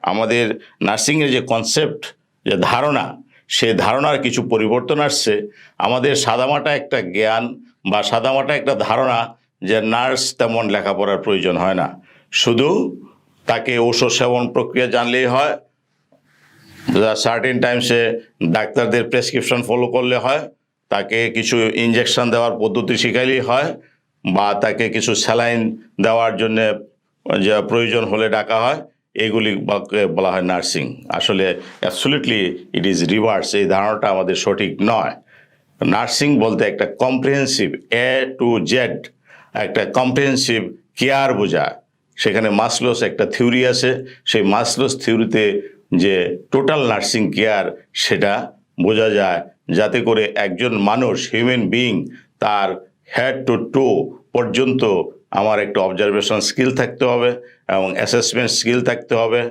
আমাদের নার্সিংয়ের যে কনসেপ্ট, যে ধারণা, সে ধারণার কিছু পরিবর্তন আসছে। আমাদের সাদামাটা একটা জ্ঞান বা সাদামাটা একটা ধারণা যে নার্স তেমন লেখাপড়ার প্রয়োজন হয় না, শুধু তাকে ঔষধ সেবন প্রক্রিয়া জানলেই হয়, সার্টেন টাইমসে ডাক্তারদের প্রেসক্রিপশন ফলো করলে হয়, তাকে কিছু ইনজেকশন দেওয়ার পদ্ধতি শিখাইলেই হয়, বা তাকে কিছু স্যালাইন দেওয়ার জন্যে যে প্রয়োজন হলে ডাকা হয়, এগুলি বলা হয় নার্সিং। আসলে অ্যাবসলিউটলি ইট ইজ রিভার্স। এই ধারণাটা আমাদের সঠিক নয়। নার্সিং বলতে একটা কম্প্রিহেন্সিভ এ টু জেড একটা কম্প্রিহেন্সিভ কেয়ার বোঝায়। সেখানে মাসলোস একটা থিওরি আছে, সেই মাসলোস থিওরিতে যে টোটাল নার্সিং কেয়ার সেটা বোঝা যায়, যাতে করে একজন মানুষ, হিউম্যান বিইং, তার হেড টু টো পর্যন্ত আমার একটা অবজারভেশন স্কিল থাকতে হবে এবং অ্যাসেসমেন্ট স্কিল থাকতে হবে।